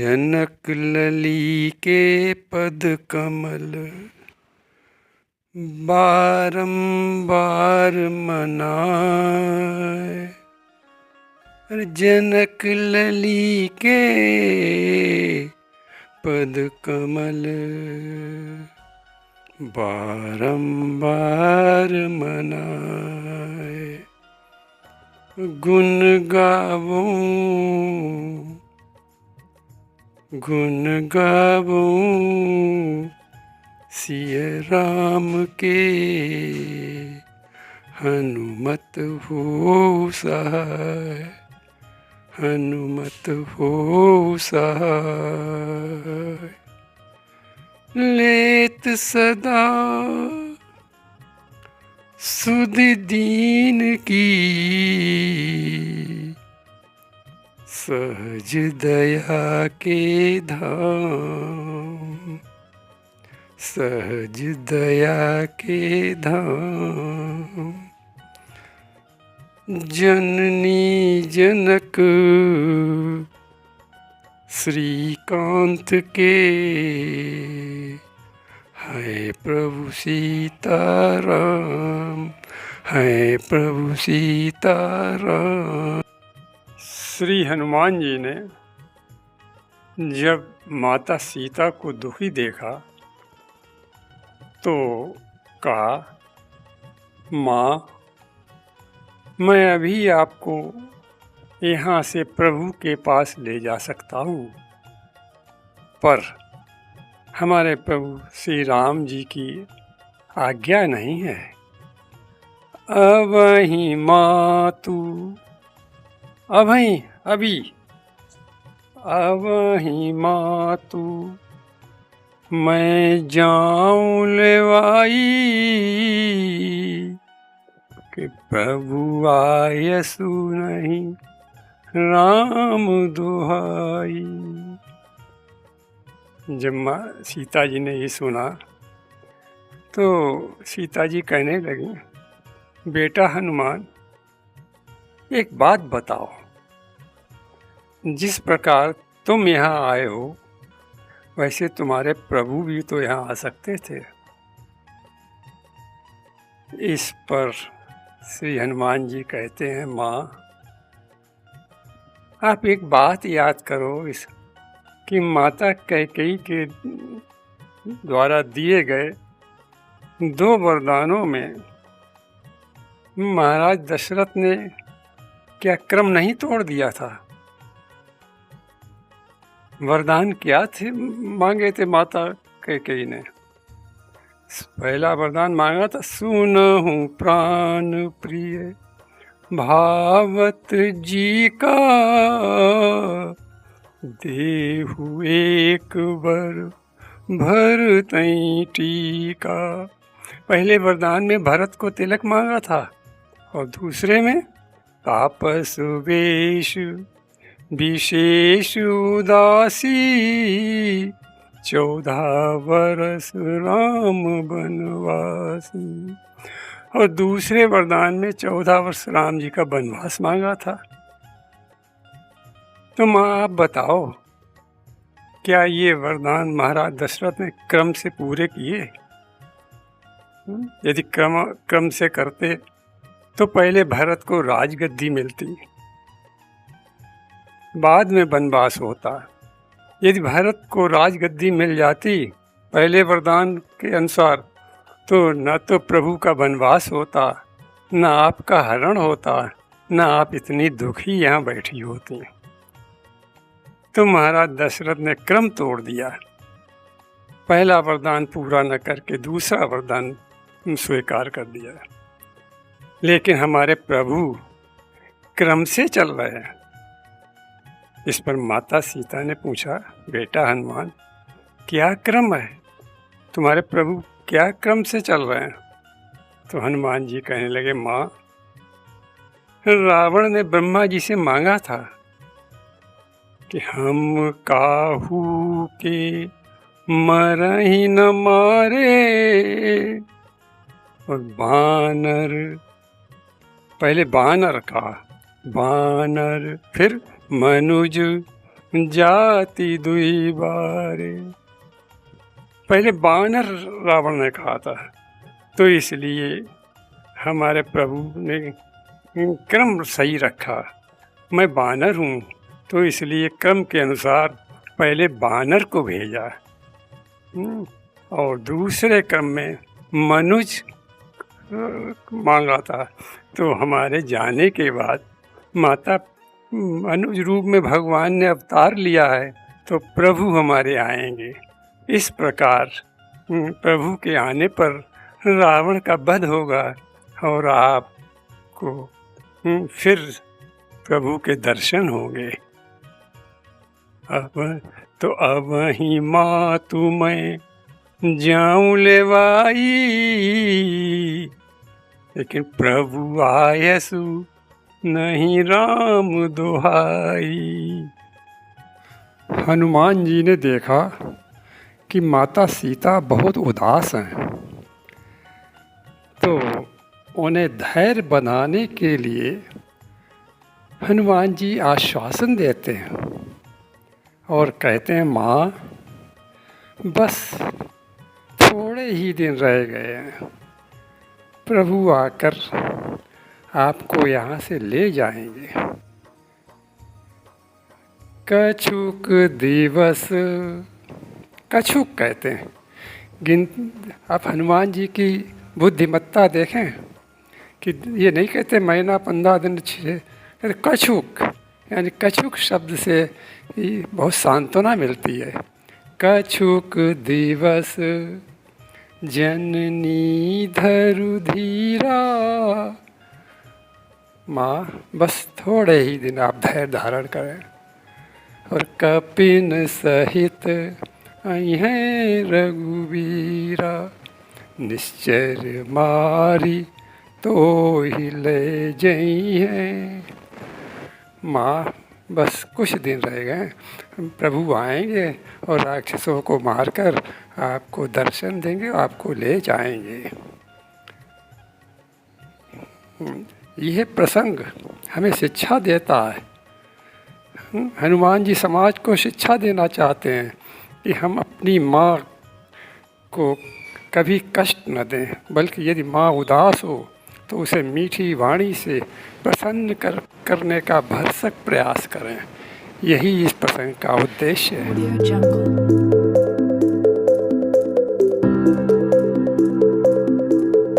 जनक लली के पद कमल बारंबार मनाए। जनक लली के पद कमल बारंबार मनाए। गुण गावूं सिय राम के हनुमत हो सहाय। हनुमत हो सहाय। लेत सदा सुध दीन की सहज दया के धाम। सहज दया के धाम। जननी जनक श्रीकांत के है प्रभु सीताराम। है प्रभु सीताराम। श्री हनुमान जी ने जब माता सीता को दुखी देखा तो कहा, माँ, मैं अभी आपको यहाँ से प्रभु के पास ले जा सकता हूँ, पर हमारे प्रभु श्री राम जी की आज्ञा नहीं है। अबहि मातु अबहि मातु मैं जाऊं लेवाई। कि प्रभु आयसु नहीं राम दुहाई। जब माँ सीता जी ने ये सुना तो सीता जी कहने लगी, बेटा हनुमान, एक बात बताओ, जिस प्रकार तुम यहाँ आए हो वैसे तुम्हारे प्रभु भी तो यहाँ आ सकते थे। इस पर श्री हनुमान जी कहते हैं, माँ, आप एक बात याद करो कि माता कैकेयी के द्वारा दिए गए 2 वरदानों में महाराज दशरथ ने क्या क्रम नहीं तोड़ दिया था? वरदान क्या थे मांगे थे माता कैकेयी ने? पहला वरदान मांगा था, सुनहु प्राण प्रिय भावत जी का देहु एक बर भरतई टीका। पहले वरदान में भरत को तिलक मांगा था और दूसरे में तापस वेश विशेष उदासी 14 वर्ष राम बनवासी। और दूसरे वरदान में 14 वर्ष राम जी का वनवास मांगा था। तो माँ, आप बताओ, क्या ये वरदान महाराज दशरथ ने क्रम से पूरे किए? यदि क्रम से करते तो पहले भरत को राजगद्दी मिलती, बाद में वनवास होता। यदि भरत को राजगद्दी मिल जाती पहले वरदान के अनुसार तो न तो प्रभु का वनवास होता, न आपका हरण होता, न आप इतनी दुखी यहाँ बैठी होती। तो महाराज दशरथ ने क्रम तोड़ दिया। पहला वरदान पूरा न करके दूसरा वरदान स्वीकार कर दिया। लेकिन हमारे प्रभु क्रम से चल रहे हैं। इस पर माता सीता ने पूछा, बेटा हनुमान, क्या क्रम है? तुम्हारे प्रभु क्या क्रम से चल रहे हैं? तो हनुमान जी कहने लगे, माँ, रावण ने ब्रह्मा जी से मांगा था कि हम काहू के मरहि न मारे। और बानर, पहले बानर का, बानर फिर मनुज जाति दुई बारे। पहले बानर रावण ने कहा था, तो इसलिए हमारे प्रभु ने क्रम सही रखा। मैं बानर हूँ, तो इसलिए क्रम के अनुसार पहले बानर को भेजा और दूसरे क्रम में मनुज मांगा था। तो हमारे जाने के बाद माता मनुज रूप में भगवान ने अवतार लिया है, तो प्रभु हमारे आएंगे। इस प्रकार प्रभु के आने पर रावण का वध होगा और आपको फिर प्रभु के दर्शन होंगे। अब ही मातु मैं जाऊं लेवाई, लेकिन प्रभु आयसु नहीं राम दुहाई। हनुमान जी ने देखा कि माता सीता बहुत उदास हैं, तो उन्हें धैर्य बनाने के लिए हनुमान जी आश्वासन देते हैं और कहते हैं, माँ बस थोड़े ही दिन रह गए हैं, प्रभु आकर आपको यहाँ से ले जाएंगे। कछुक दिवस, कछुक कहते हैं आप हनुमान जी की बुद्धिमत्ता देखें कि ये नहीं कहते महीना 15 दिन, कछुक यानी कछुक शब्द से बहुत सांत्वना मिलती है। कछुक दिवस जननी धरु धीरा। माँ बस थोड़े ही दिन आप धैर्य धारण करें। और कपिन सहित अहें रघुवीरा, निश्चर मारी तो ही ले जई है। माँ बस कुछ दिन रह गए, प्रभु आएंगे और राक्षसों को मारकर आपको दर्शन देंगे, आपको ले जाएंगे। यह प्रसंग हमें शिक्षा देता है। हनुमान जी समाज को शिक्षा देना चाहते हैं कि हम अपनी माँ को कभी कष्ट न दें, बल्कि यदि माँ उदास हो तो उसे मीठी वाणी से प्रसन्न करने का भरसक प्रयास करें। यही इस प्रसंग का उद्देश्य है।